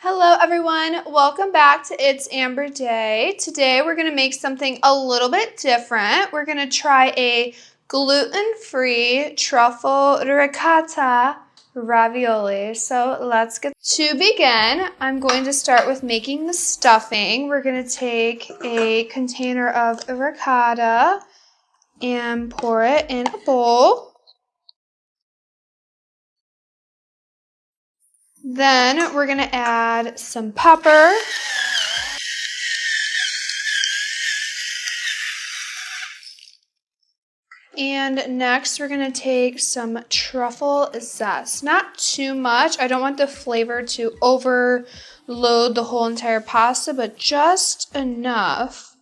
Hello everyone, welcome back to It's Amber Day. Today we're going to make something a little bit different. We're going to try a gluten-free truffle ricotta ravioli. So let's get to begin. I'm going to start with making the stuffing. We're going to take a container of ricotta and pour it in a bowl. Then we're going to add some pepper. And next we're going to take some truffle zest. Not too much. I don't want the flavor to overload the whole entire pasta, but just enough.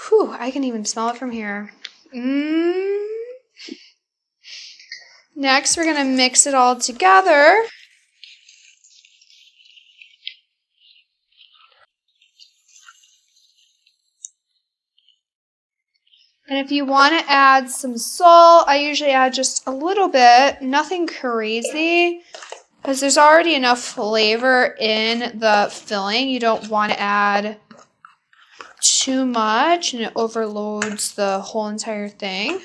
Whew, I can even smell it from here. Next we're going to mix it all together. And if you want to add some salt, I usually add just a little bit, nothing crazy, because there's already enough flavor in the filling. You don't want to add too much and it overloads the whole entire thing.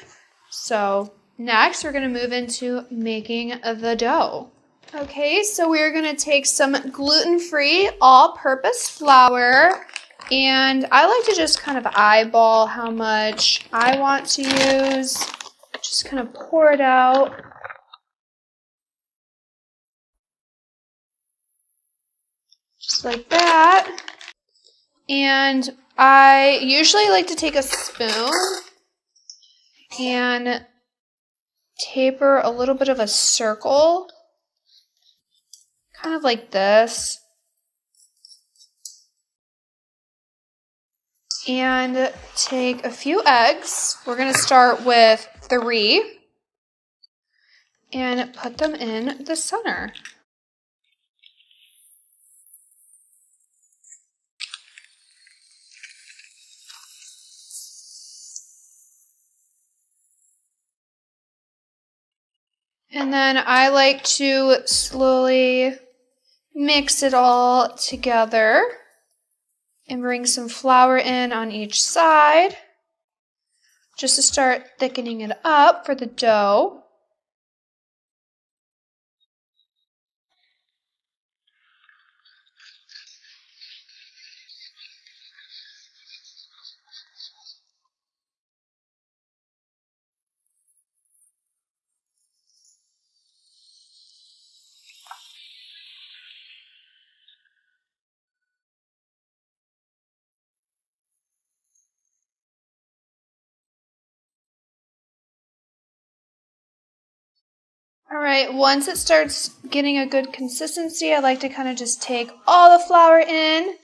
So next we're going to move into making the dough. Okay, so we're going to take some gluten-free all-purpose flour. And I like to just kind of eyeball how much I want to use. Just kind of pour it out. Just like that. And I usually like to take a spoon and taper a little bit of a circle. Kind of like this. And take a few eggs. We're going to start with 3 and put them in the center. And then I like to slowly mix it all together and bring some flour in on each side just to start thickening it up for the dough. All right, once it starts getting a good consistency, I like to kind of just take all the flour in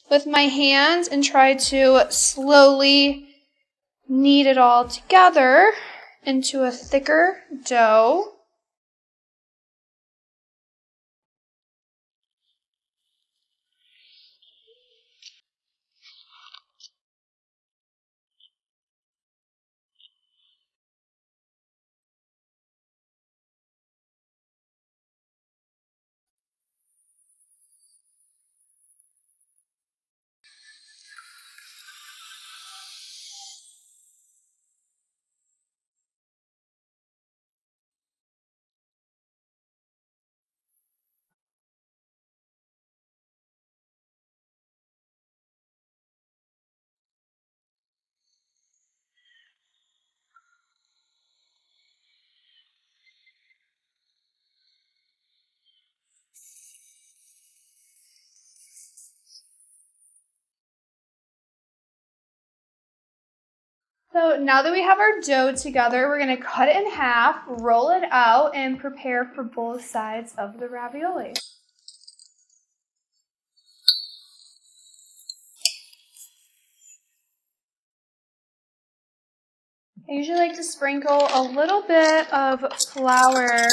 with my hands and try to slowly knead it all together into a thicker dough. So now that we have our dough together, we're going to cut it in half, roll it out, and prepare for both sides of the ravioli. I usually like to sprinkle a little bit of flour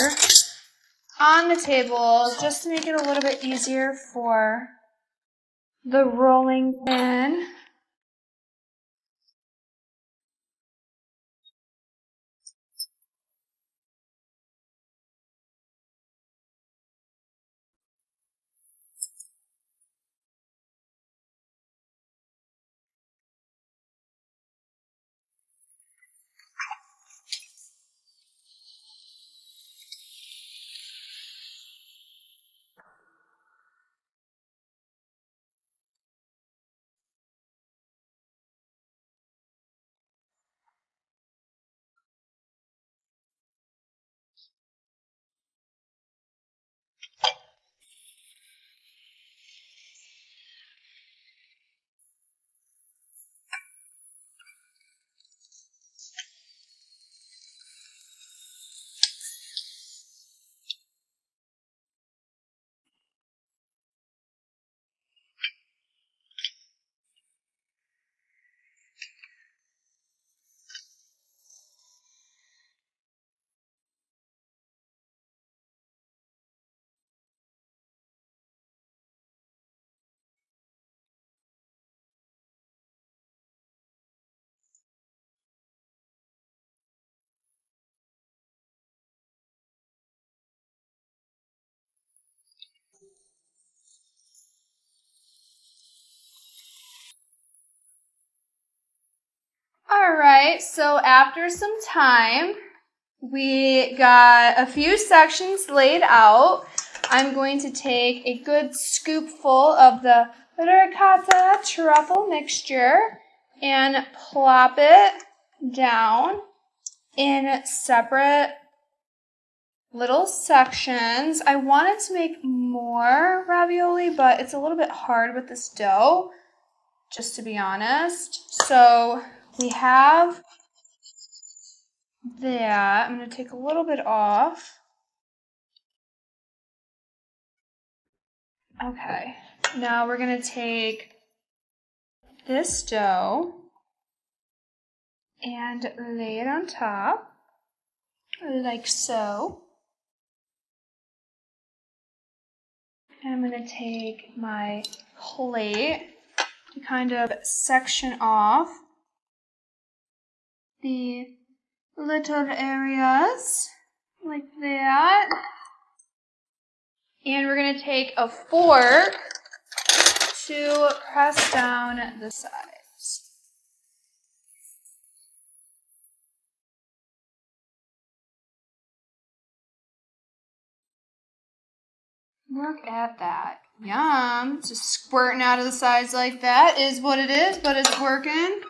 on the table just to make it a little bit easier for the rolling pin. All right, so after some time, we got a few sections laid out. I'm going to take a good scoopful of the ricotta truffle mixture and plop it down in separate little sections. I wanted to make more ravioli, but it's a little bit hard with this dough, just to be honest. So we have that. I'm going to take a little bit off. Okay, now we're going to take this dough and lay it on top, like so. And I'm going to take my plate to kind of section off the little areas, like that. And we're going to take a fork to press down the sides. Look at that. Yum. Just squirting out of the sides like that is what it is, but it's working.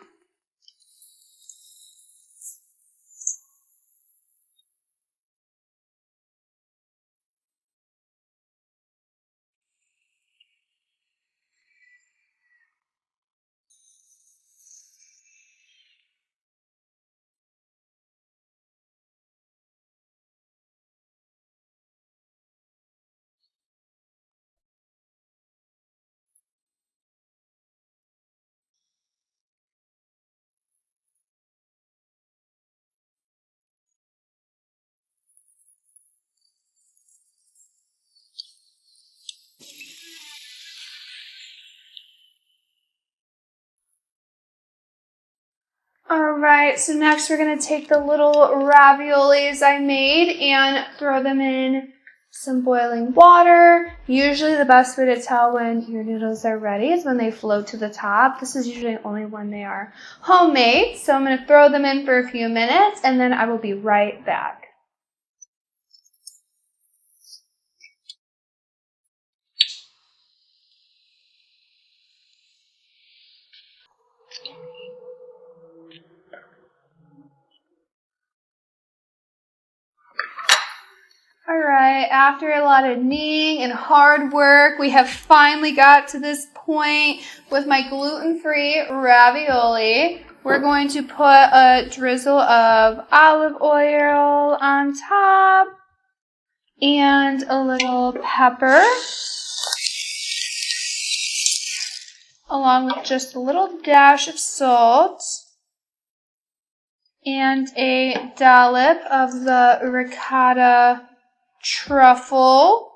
Alright, so next we're going to take the little raviolis I made and throw them in some boiling water. Usually the best way to tell when your noodles are ready is when they float to the top. This is usually only when they are homemade. So I'm going to throw them in for a few minutes and then I will be right back. Alright, after a lot of kneading and hard work, we have finally got to this point with my gluten-free ravioli. We're going to put a drizzle of olive oil on top and a little pepper, along with just a little dash of salt and a dollop of the ricotta truffle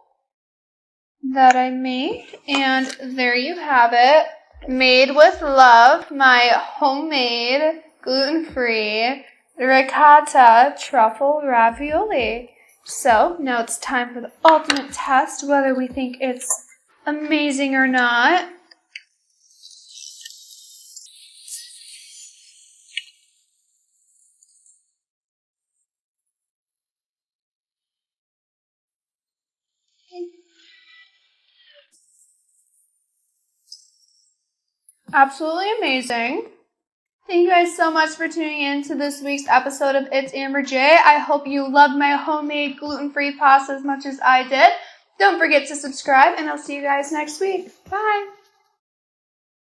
that I made, and there you have it, made with love, my homemade gluten-free ricotta truffle ravioli. So now it's time for the ultimate test, whether we think it's amazing or not. Absolutely amazing. Thank you guys so much for tuning in to this week's episode of It's Amber J. I hope you loved my homemade gluten-free pasta as much as I did. Don't forget to subscribe, and I'll see you guys next week. Bye.